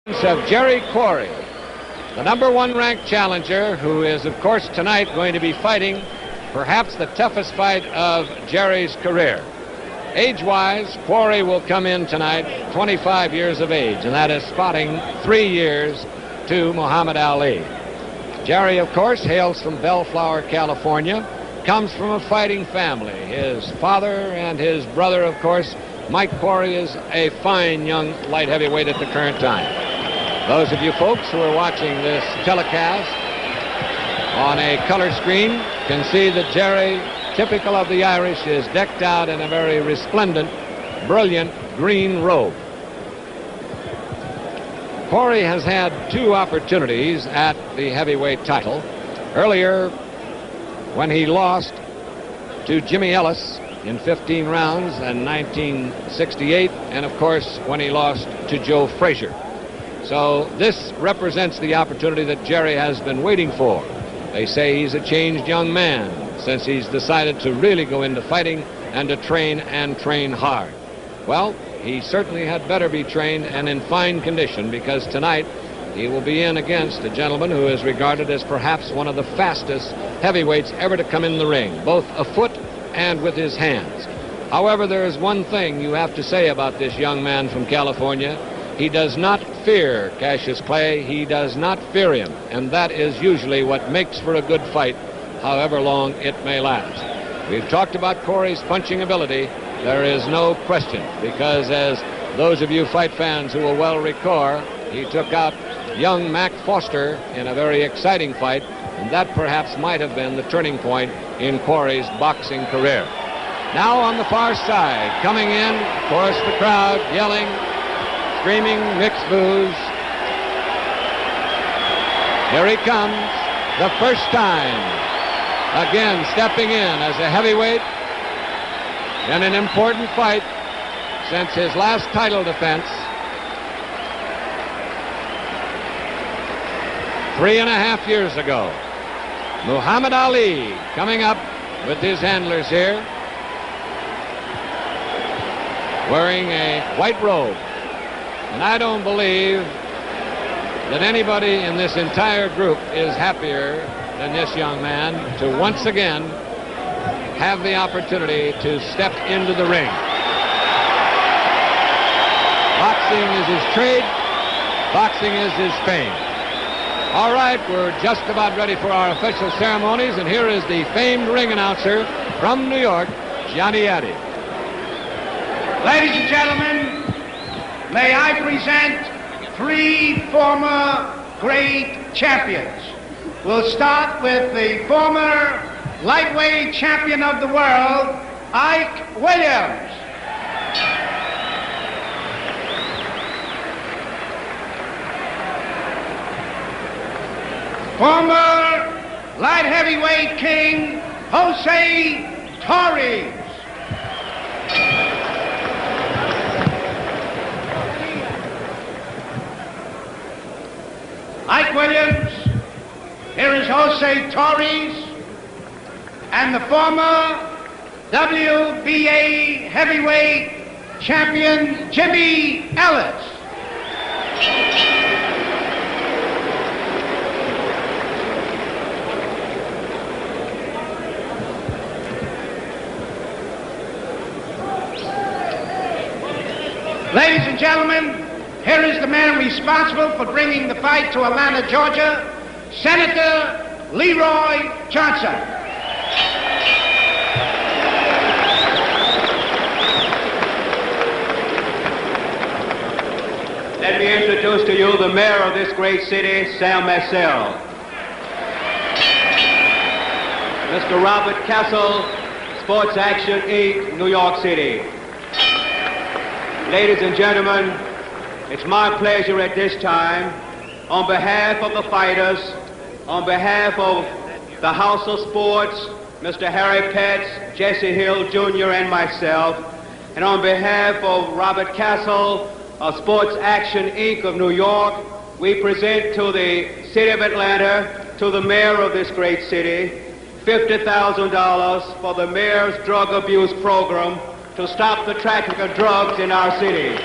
Of Джерри Куорри, the #1 ranked challenger, who is, of course, tonight going to be fighting perhaps the toughest fight of Jerry's career. Age-wise, Kuorri will come in tonight 25 years of age, and that is spotting 3 years to Muhammad Ali. Jerry, of course, hails from Bellflower, California, comes from a fighting family. His father and his brother, of course, Mike Kuorri, is a fine young light heavyweight at the current time. Those of you folks who are watching this telecast on a color screen can see that Jerry, typical of the Irish, is decked out in a very resplendent, brilliant green robe. Kuorri has had 2 opportunities at the heavyweight title. Earlier, when he lost to Jimmy Ellis in 15 rounds in 1968, and of course when he lost to Joe Frazier. So this represents the opportunity that Jerry has been waiting for. They say he's a changed young man since he's decided to really go into fighting and to train hard. Well, he certainly had better be trained and in fine condition, because tonight he will be in against a gentleman who is regarded as perhaps one of the fastest heavyweights ever to come in the ring, both afoot and with his hands. However, there is one thing you have to say about this young man from California. He does not fear Cassius Clay. He does not fear him, and that is usually what makes for a good fight, however long it may last. We've talked about Kuorri's punching ability. There is no question, because as those of you fight fans who will well recall, he took out young Mac Foster in a very exciting fight, and that perhaps might have been the turning point in Kuorri's boxing career. Now on the far side, coming in, of course, the crowd yelling, screaming, mixed boos. Here he comes, the first time, again stepping in as a heavyweight in an important fight since his last title defense 3.5 years ago. Muhammad Ali coming up with his handlers here, wearing a white robe. And I don't believe that anybody in this entire group is happier than this young man to once again have the opportunity to step into the ring. Boxing is his trade. Boxing is his fame. All right, we're just about ready for our official ceremonies, and here is the famed ring announcer from New York, Johnny Addy. Ladies and gentlemen, may I present 3 former great champions. We'll start with the former lightweight champion of the world, Ike Williams. Former light heavyweight king, Jose Torres. Ike Williams, here is Jose Torres, and the former WBA heavyweight champion, Jimmy Ellis. Ladies and gentlemen, here is the man responsible for bringing the fight to Atlanta, Georgia, Senator Leroy Johnson. Let me introduce to you the mayor of this great city, Sam Marcel. Mr. Robert Castle, Sports Action Inc., New York City. Ladies and gentlemen, it's my pleasure at this time, on behalf of the fighters, on behalf of the House of Sports, Mr. Harry Petts, Jesse Hill Jr. and myself, and on behalf of Robert Castle of Sports Action Inc. of New York, we present to the City of Atlanta, to the mayor of this great city, $50,000 for the mayor's drug abuse program to stop the traffic of drugs in our city.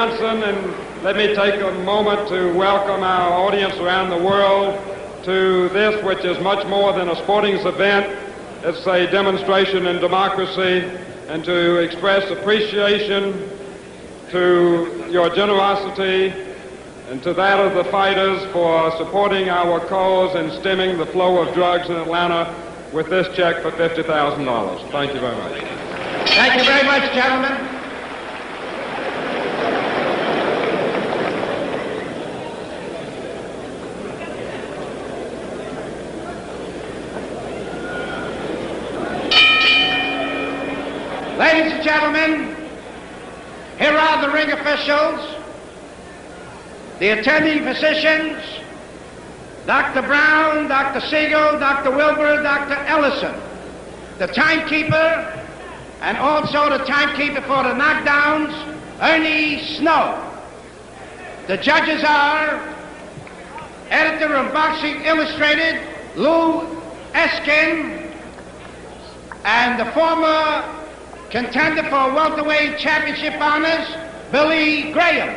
Johnson, and let me take a moment to welcome our audience around the world to this, which is much more than a sporting event. It's a demonstration in democracy, and to express appreciation to your generosity and to that of the fighters for supporting our cause and stemming the flow of drugs in Atlanta with this check for $50,000. Thank you very much. Thank you very much, gentlemen. Ladies and gentlemen, here are the ring officials, the attending physicians, Dr. Brown, Dr. Siegel, Dr. Wilbur, Dr. Ellison, the timekeeper, and also the timekeeper for the knockdowns, Ernie Snow. The judges are editor of Boxing Illustrated, Lou Eskin, and the former contender for welterweight championship honors, Billy Graham.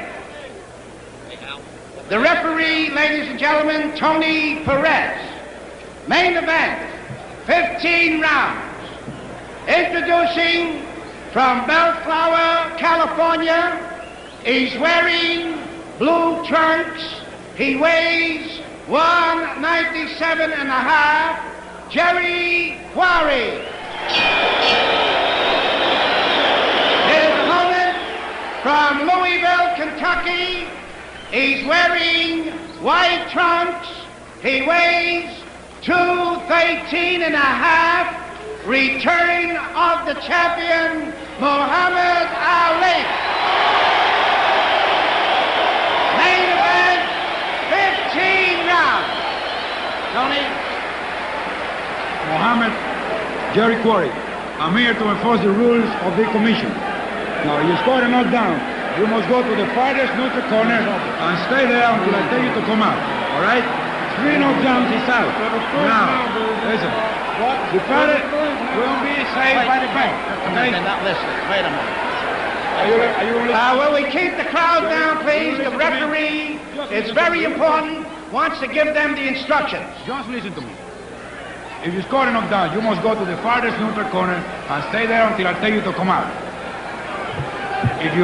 The referee, ladies and gentlemen, Tony Perez. Main event, 15 rounds. Introducing from Bellflower, California, he's wearing blue trunks. He weighs 197.5, Джерри Куорри. His opponent from Louisville, Kentucky, he's wearing white trunks. He weighs 213.5. Return of the champion, Muhammed Ali. Main event, 15 rounds. Tony? Mohammed Джерри Куорри. I'm here to enforce the rules of the commission. Now, you score a knockdown. You must go to the farthest neutral corner and stay there until I tell you to come out. All right? 3 knockdowns is out. Now, listen. The fighter will be saved by the bank. Okay? They're not listening. Wait a minute. Are you listening? Will we keep the crowd down, please? The referee, it's very important, wants to give them the instructions. Just listen to me. If you score a knockdown, you must go to the farthest neutral corner and stay there until I tell you to come out. If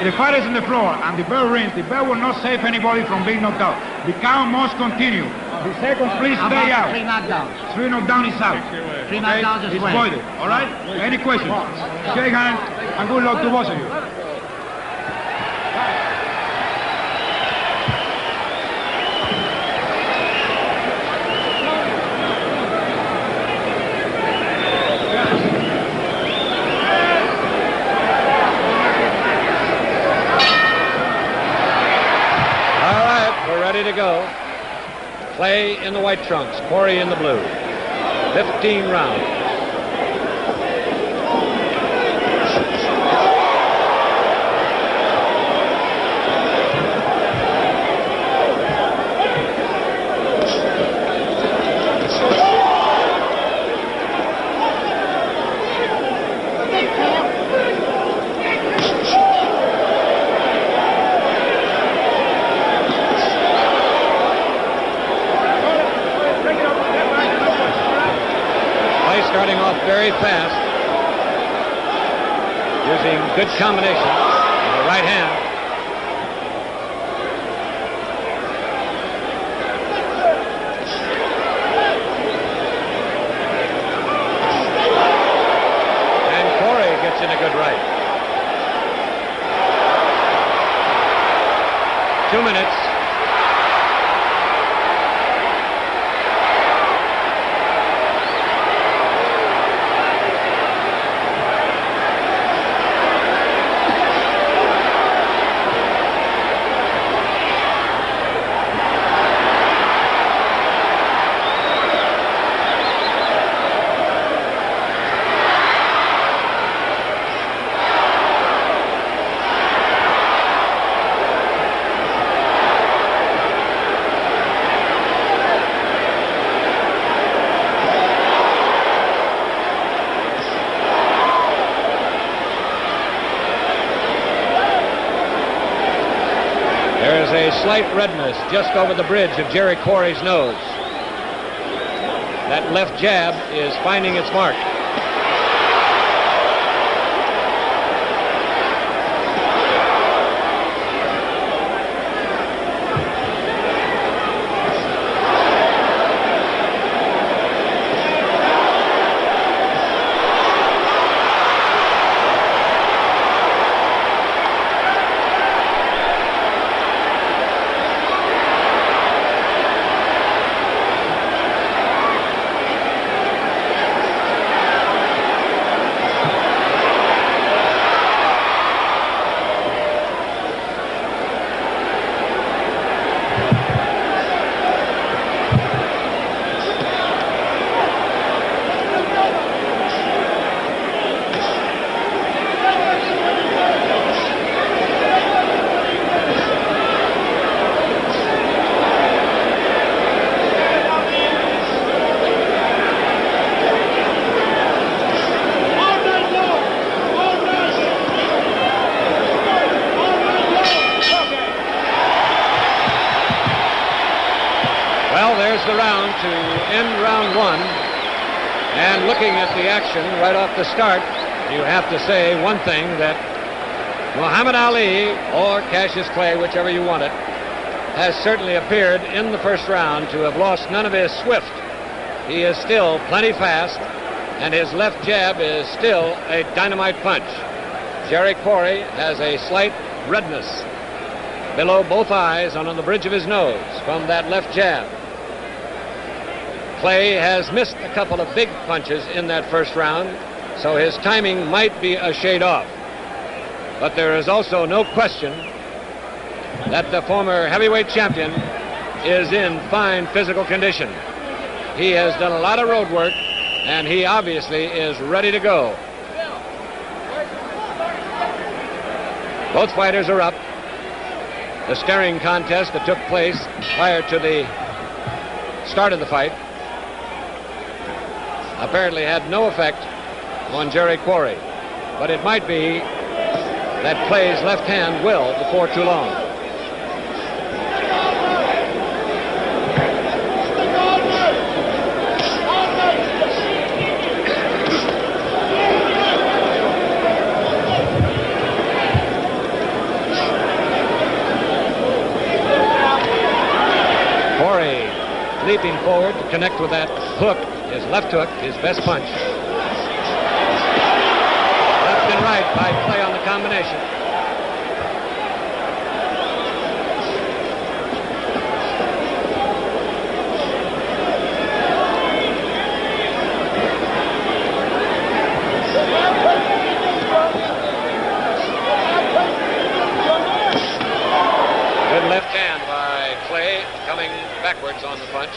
the fighter is on the floor and the bell rings, the bell will not save anybody from being knocked out. The count must continue. The seconds, please stay out. 3 knockdowns. 3 knockdown is out. 3 knockdowns is It's win. voided. All right? Any questions? Shake hands and good luck to both of you. Ready to go. Clay in the white trunks, Kuorri in the blue. 15 rounds. Starting off very fast, using good combination with the right hand. And Kuorri gets in a good right. 2 minutes. a slight redness just over the bridge of Джерри Куорри's nose. That left jab is finding its mark. The round to end round one, and looking at the action right off the start, you have to say one thing, that Muhammad Ali or Cassius Clay, whichever you want it, has certainly appeared in the first round to have lost none of his swift. He is still plenty fast, and his left jab is still a dynamite punch. Джерри Куорри has a slight redness below both eyes and on the bridge of his nose from that left jab. Clay has missed a couple of big punches in that first round, so his timing might be a shade off. But there is also no question that the former heavyweight champion is in fine physical condition. He has done a lot of road work, and he obviously is ready to go. Both fighters are up. The staring contest that took place prior to the start of the fight apparently had no effect on Джерри Куорри, but it might be that Clay's left hand will before too long. Kouorri leaping forward to connect with that hook. His left hook, his best punch. Left and right by Clay on the combination. Good left hand by Clay, coming backwards on the punch.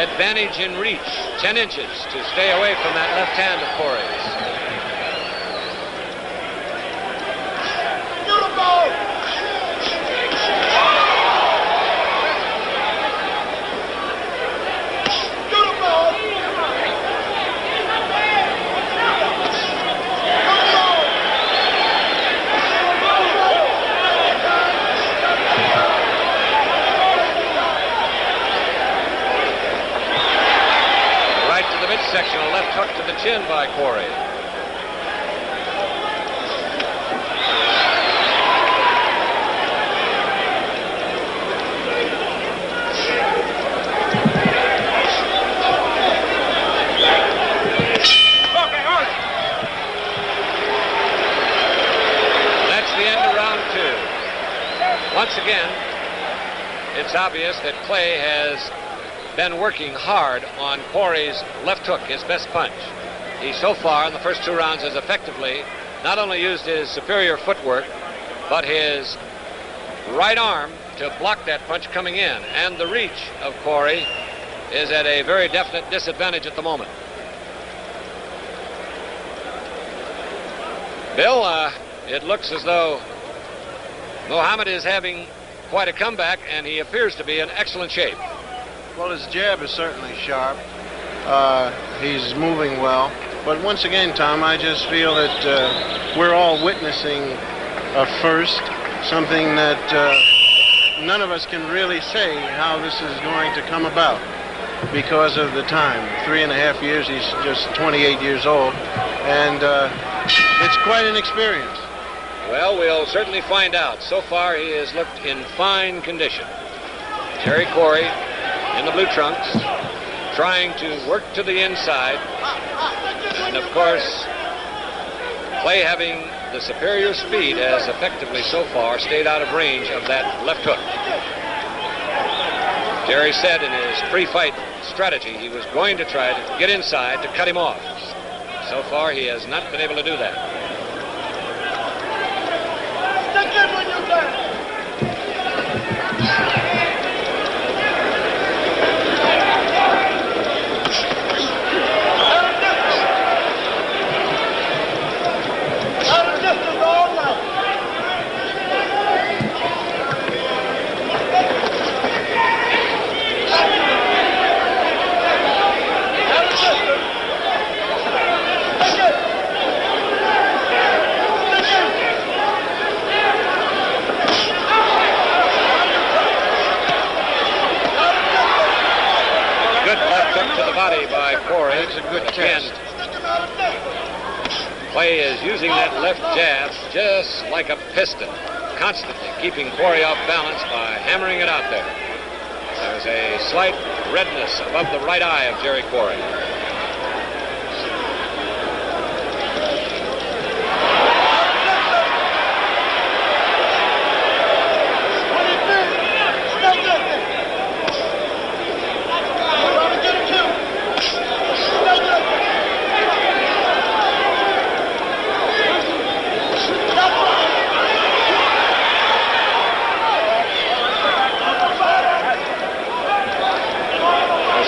Advantage in reach, 10 inches to stay away from that left hand of Kouorri's. chin by Kuorri. That's the end of round 2. Once again, it's obvious that Clay has been working hard on Kuorri's left hook, his best punch. He so far in the first 2 rounds has effectively not only used his superior footwork, but his right arm to block that punch coming in. And the reach of Kuorri is at a very definite disadvantage at the moment. Bill, it looks as though Muhammad is having quite a comeback, and he appears to be in excellent shape. Well, his jab is certainly sharp. He's moving well. But once again, Tom, I just feel that we're all witnessing a first, something that none of us can really say how this is going to come about because of the time. 3.5 years, he's just 28 years old, and it's quite an experience. Well, we'll certainly find out. So far, he has looked in fine condition. Джерри Куорри in the blue trunks, trying to work to the inside. And of course, Clay, having the superior speed, has effectively so far stayed out of range of that left hook. Jerry said in his pre-fight strategy he was going to try to get inside to cut him off. So far, he has not been able to do that. By Kuorri. It's a good test. Clay is using that left jab just like a piston, constantly keeping Kuorri off balance by hammering it out there. There's a slight redness above the right eye of Jerry Kuorri.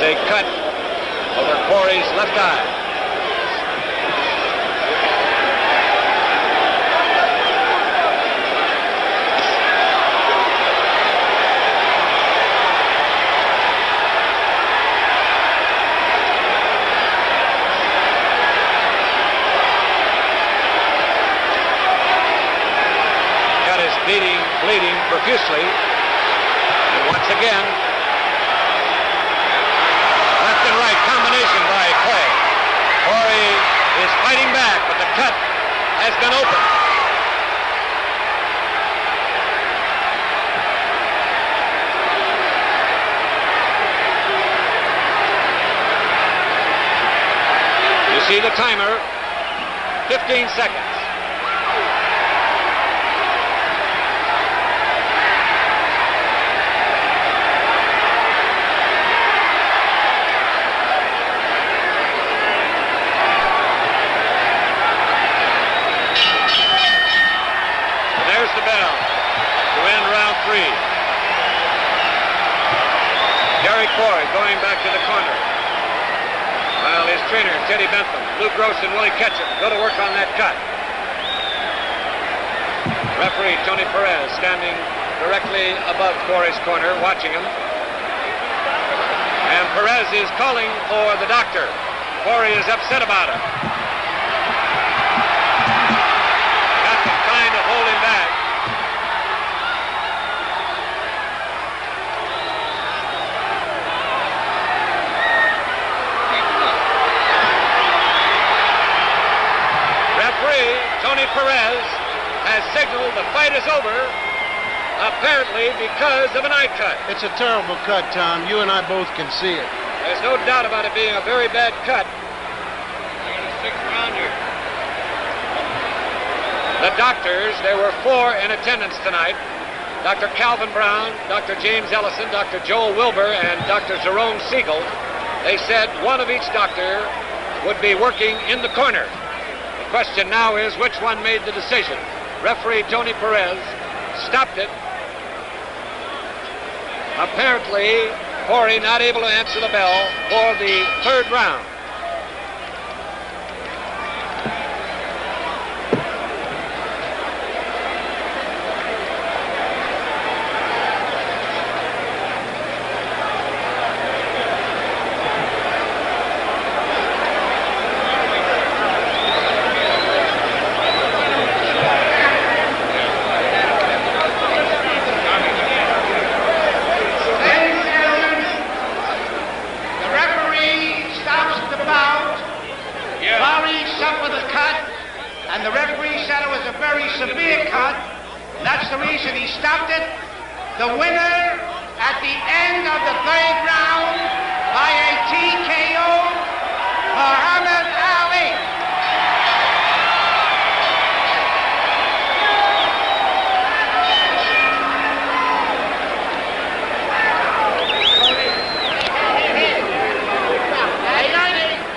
A cut over Kuorri's left eye. Cut is bleeding profusely. And once again, right combination by Clay. Kuorri is fighting back, but the cut has been opened. You see the timer, 15 seconds. Ali Kouorri going back to the corner. While his trainers, Teddy Bentham, Lou Gross, and Willie Ketchum go to work on that cut. Referee Tony Perez standing directly above Kouorri's corner, watching him. And Perez is calling for the doctor. Kouorri is upset about it. Got him trying to hold him back. the fight is over, apparently because of an eye cut. It's a terrible cut, Tom. You and I both can see it. There's no doubt about it being a very bad cut. I got a 6th rounder. The doctors, there were 4 in attendance tonight. Dr. Calvin Brown, Dr. James Ellison, Dr. Joel Wilbur, and Dr. Jerome Siegel. They said one of each doctor would be working in the corner. The question now is which one made the decision. Referee Tony Perez stopped it. Apparently, Kuorri not able to answer the bell for the 3rd round. Severe cut. That's the reason he stopped it. The winner at the end of the 3rd round by a TKO, Muhammed Ali.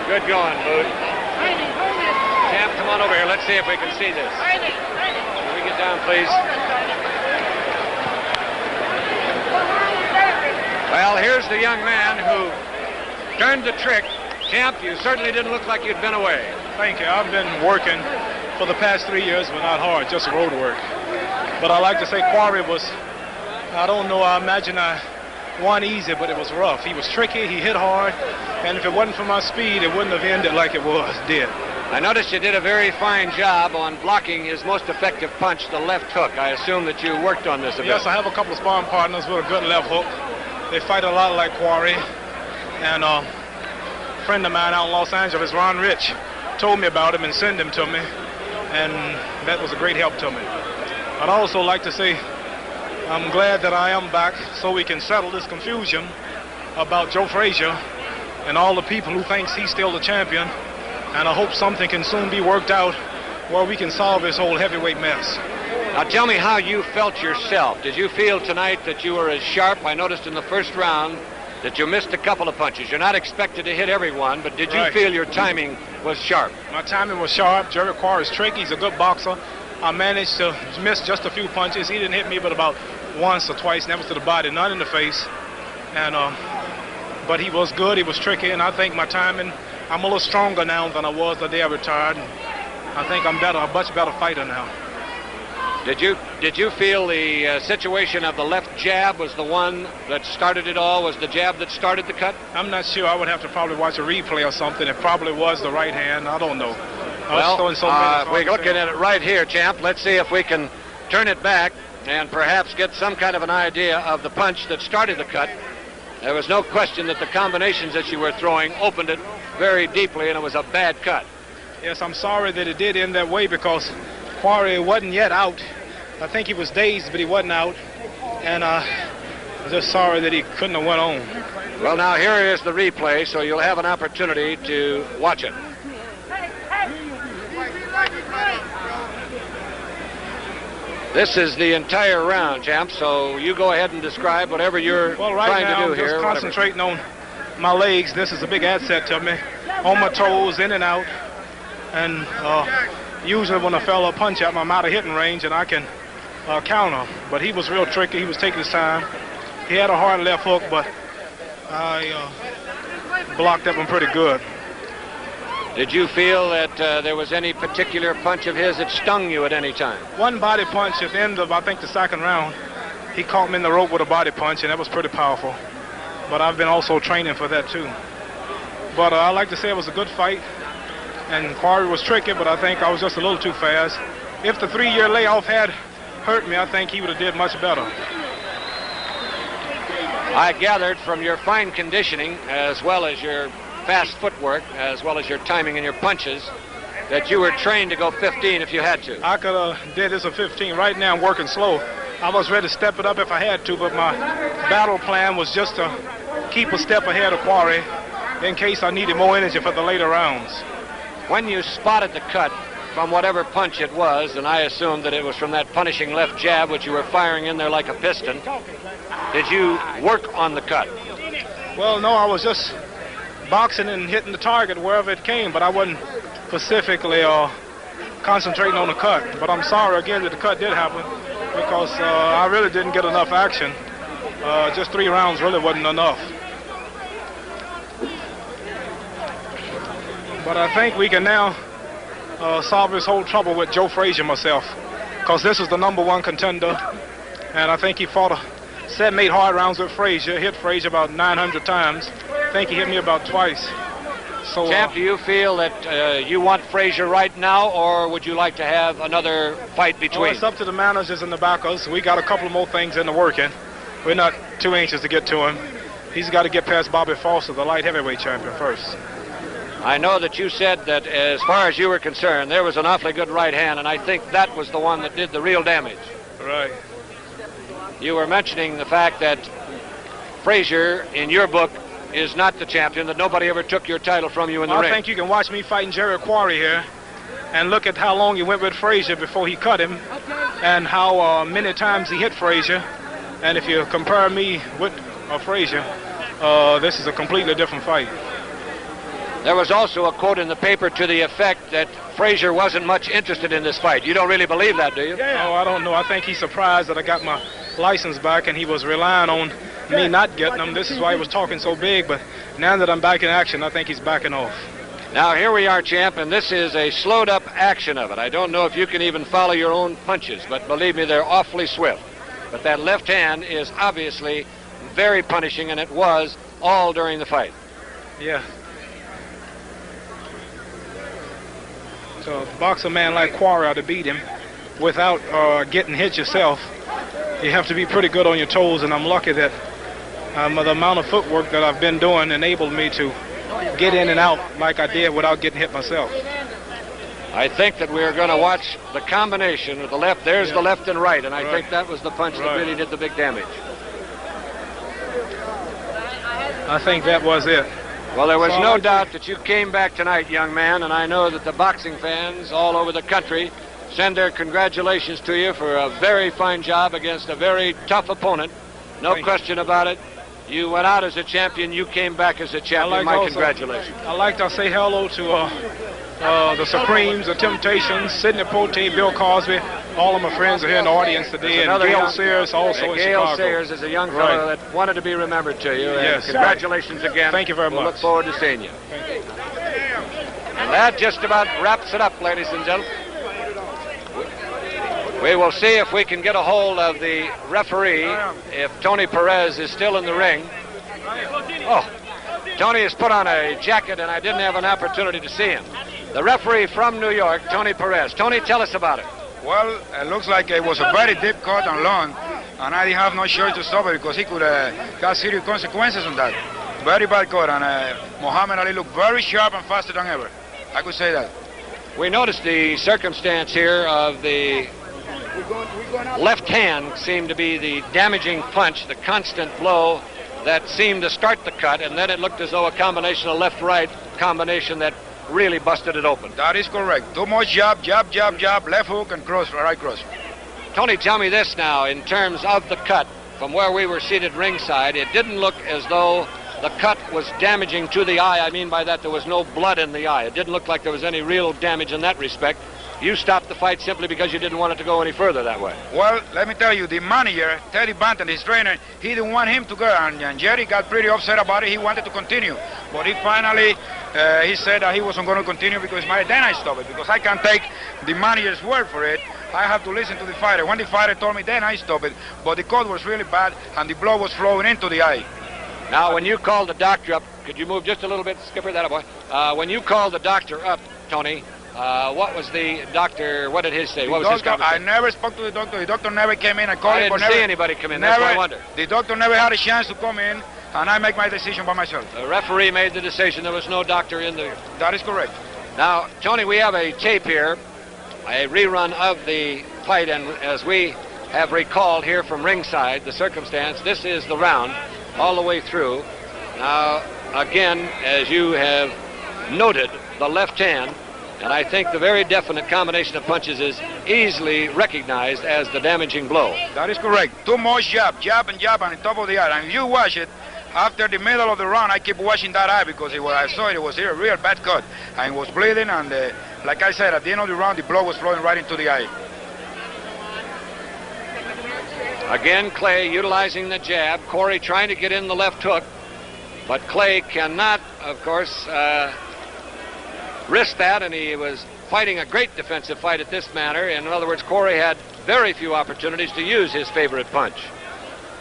Good going, Mood. Champ, come on over here. Let's see if we can see this. Can we get down, please? Well, here's the young man who turned the trick. Champ, you certainly didn't look like you'd been away. Thank you. I've been working for the past 3 years, but not hard, just road work. But I like to say Kuorri was, I don't know, I imagine I won easy, but it was rough. He was tricky, he hit hard, and if it wasn't for my speed, it wouldn't have ended like it did. I noticed you did a very fine job on blocking his most effective punch, the left hook. I assume that you worked on this a bit. Yes, I have a couple of sparring partners with a good left hook. They fight a lot like Kuorri, and a friend of mine out in Los Angeles, Ron Rich, told me about him and sent him to me, and that was a great help to me. I'd also like to say I'm glad that I am back so we can settle this confusion about Joe Frazier and all the people who thinks he's still the champion, and I hope something can soon be worked out where we can solve this whole heavyweight mess. Now tell me how you felt yourself. Did you feel tonight that you were as sharp? I noticed in the 1st round that you missed a couple of punches. You're not expected to hit everyone, but did you feel your timing was sharp? My timing was sharp. Jerry Kouarri is tricky. He's a good boxer. I managed to miss just a few punches. He didn't hit me but about once or twice, and that was to the body, not in the face. And but he was good. He was tricky, and I think my timing, I'm a little stronger now than I was the day I retired. I think I'm better, a much better fighter now. Did you feel the situation of the left jab was the one that started it all? Was the jab that started the cut? I'm not sure. I would have to probably watch a replay or something. It probably was the right hand. I don't know. Well, we're looking at it right here, champ. Let's see if we can turn it back and perhaps get some kind of an idea of the punch that started the cut. There was no question that the combinations that you were throwing opened it very deeply, and it was a bad cut. Yes, I'm sorry that it did end that way because Kouarri wasn't yet out. I think he was dazed, but he wasn't out. And I'm just sorry that he couldn't have went on. Well, now here is the replay, so you'll have an opportunity to watch it. This is the entire round, champ, so you go ahead and describe whatever you're trying to do here. Well, right now, I'm just concentrating on my legs. This is a big asset to me. On my toes, in and out. And usually when a fella punch at me, I'm out of hitting range, and I can counter. But he was real tricky. He was taking his time. He had a hard left hook, but I blocked that one pretty good. Did you feel that there was any particular punch of his that stung you at any time? One body punch at the end of, I think, the 2nd round. He caught me in the rope with a body punch, and that was pretty powerful. But I've been also training for that, too. But I like to say it was a good fight. And Kouarri was tricky, but I think I was just a little too fast. If the 3-year layoff had hurt me, I think he would have did much better. I gathered from your fine conditioning, as well as your fast footwork, as well as your timing and your punches, that you were trained to go 15 if you had to. I could have did this at 15. Right now I'm working slow. I was ready to step it up if I had to, but my battle plan was just to keep a step ahead of Kuorri in case I needed more energy for the later rounds. When you spotted the cut from whatever punch it was, and I assumed that it was from that punishing left jab which you were firing in there like a piston, did you work on the cut? Well, no, I was just boxing and hitting the target wherever it came, but I wasn't specifically concentrating on the cut. But I'm sorry again that the cut did happen because I really didn't get enough action. Just 3 rounds really wasn't enough. But I think we can now solve this whole trouble with Joe Frazier myself, because this is the #1 contender, and I think he fought 7, 8 hard rounds with Frazier, hit Frazier about 900 times. I think he hit me about twice. So, Champ, do you feel that you want Frazier right now, or would you like to have another fight between? Well, it's up to the managers and the backers. We got a couple more things in the working. We're not too anxious to get to him. He's got to get past Bobby Foster, the light heavyweight champion, first. I know that you said that as far as you were concerned, there was an awfully good right hand, and I think that was the one that did the real damage. Right. You were mentioning the fact that Frazier, in your book, is not the champion, that nobody ever took your title from you in the ring. I think you can watch me fighting Джерри Куорри here and look at how long he went with Frazier before he cut him and how many times he hit Frazier. And if you compare me with Frazier, this is a completely different fight. There was also a quote in the paper to the effect that Frazier wasn't much interested in this fight. You don't really believe that, do you? Oh, I don't know. I think he's surprised that I got my license back, and he was relying on me not getting them. This is why he was talking so big, but now that I'm back in action, I think he's backing off. Now, here we are, champ, and this is a slowed-up action of it. I don't know if you can even follow your own punches, but believe me, they're awfully swift. But that left hand is obviously very punishing, and it was all during the fight. Yeah. To box a man like Kuorri to beat him without getting hit yourself, you have to be pretty good on your toes, and I'm lucky that the amount of footwork that I've been doing enabled me to get in and out like I did without getting hit myself. I think that we're going to watch the combination of the left. There's the left and right, and I think that was the punch that really did the big damage. I think that was it. Well, there was no doubt that you came back tonight, young man, and I know that the boxing fans all over the country send their congratulations to you for a very fine job against a very tough opponent. No question about it. You went out as a champion. You came back as a champion. My congratulations. I'd like to say hello to the Supremes, the Temptations, Sidney Poitier, Bill Cosby. All of my friends are here in the audience today. And Gail Sayers also in Chicago. Gail Sayers is a young fellow that wanted to be remembered to you. Yes. Congratulations again. Thank you very much. We'll look forward to seeing you. And that just about wraps it up, ladies and gentlemen. We will see if we can get a hold of the referee, if Tony Perez is still in the ring. Oh, Tony has put on a jacket, and I didn't have an opportunity to see him. The referee from New York, Tony Perez. Tony, tell us about it. Well, it looks like it was a very deep cut and long, and I didn't have no choice to stop it because he could have serious consequences on that. Very bad cut, and Muhammad Ali looked very sharp and faster than ever. I could say that. We noticed the circumstance here of the left hand seemed to be the damaging punch, the constant blow that seemed to start the cut, and then it looked as though a combination of left-right combination that really busted it open. That is correct. Too much jab, jab, jab, jab, left hook and cross, right cross. Tony, tell me this now, in terms of the cut, from where we were seated ringside, it didn't look as though the cut was damaging to the eye. I mean by that there was no blood in the eye. It didn't look like there was any real damage in that respect. You stopped the fight simply because you didn't want it to go any further that way. Well, let me tell you, the manager, Teddy Banton, his trainer, he didn't want him to go, and Jerry got pretty upset about it. He wanted to continue, but he finally, he said that he wasn't going to continue because then I stopped it, because I can't take the manager's word for it. I have to listen to the fighter. When the fighter told me, then I stopped it, but the cut was really bad, and the blood was flowing into the eye. Now, when you called the doctor up, could you move just a little bit, Skipper, that boy? When you called the doctor up, Tony, what was the doctor, what did he say? What was his conversation? I never spoke to the doctor. The doctor never came in. I called him. I didn't see anybody come in. That's why I wonder. The doctor never had a chance to come in, and I make my decision by myself. The referee made the decision. There was no doctor in there. That is correct. Now, Tony, we have a tape here, a rerun of the fight, and as we have recalled here from ringside, the circumstance, this is the round all the way through. Now, again, as you have noted, the left hand, and I think the very definite combination of punches is easily recognized as the damaging blow. That is correct. Too much jab, jab and jab on the top of the eye. And if you watch it, after the middle of the round, I keep watching that eye because I saw it was a real bad cut. And it was bleeding, and like I said, at the end of the round, the blood was flowing right into the eye. Again, Clay utilizing the jab. Kuorri trying to get in the left hook, but Clay cannot, of course, risk that, and he was fighting a great defensive fight at this manner. In other words, Kuorri had very few opportunities to use his favorite punch.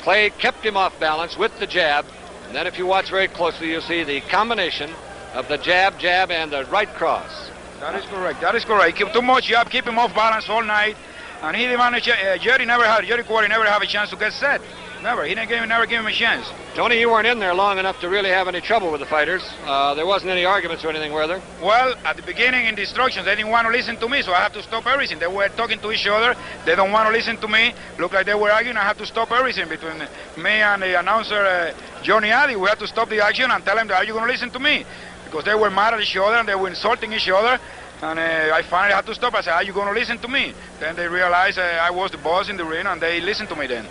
Clay kept him off balance with the jab, and then if you watch very closely, you'll see the combination of the jab, jab, and the right cross. That is correct. That is correct. Keep too much jab, keep him off balance all night, and he demanded. Jerry Kouarri never have a chance to get set. Never. He never gave him a chance. Tony, you weren't in there long enough to really have any trouble with the fighters. There wasn't any arguments or anything, were there? Well, at the beginning in the instructions, they didn't want to listen to me, so I have to stop everything. They were talking to each other. They don't want to listen to me. Looked like they were arguing. I have to stop everything between me and the announcer, Johnny Ali. We have to stop the action and tell them, are you going to listen to me? Because they were mad at each other and they were insulting each other. And I finally had to stop. I said, are you going to listen to me? Then they realized I was the boss in the ring, and they listened to me then.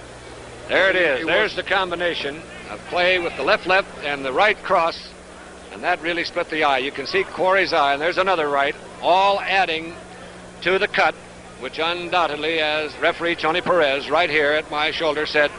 There it is. There's the combination of Clay with the left and the right cross, and that really split the eye. You can see Kuorri's eye, and there's another right, all adding to the cut, which undoubtedly, as referee Tony Perez right here at my shoulder said,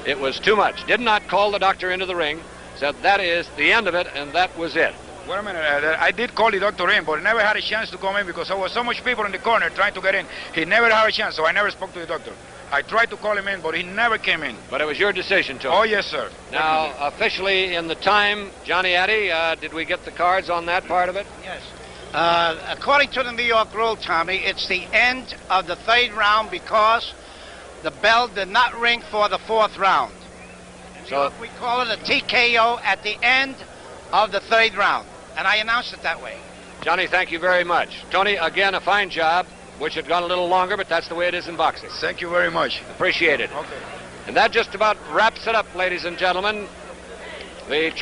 it was too much. Did not call the doctor into the ring, said that is the end of it, and that was it. Wait a minute, I did call the doctor in, but he never had a chance to come in because there was so much people in the corner trying to get in. He never had a chance, so I never spoke to the doctor. I tried to call him in, but he never came in. But it was your decision, Tony. Oh, yes, sir. Now, officially in the time, Johnny Addy, did we get the cards on that part of it? Yes. According to the New York rule, Tommy, it's the end of the third round because the bell did not ring for the fourth round. In New York, we call it a TKO at the end of the third round. And I announced it that way. Johnny, thank you very much. Tony, again, a fine job. Wish it had gone a little longer, but that's the way it is in boxing. Thank you very much. Appreciate it. Okay. And that just about wraps it up, ladies and gentlemen. The tremendous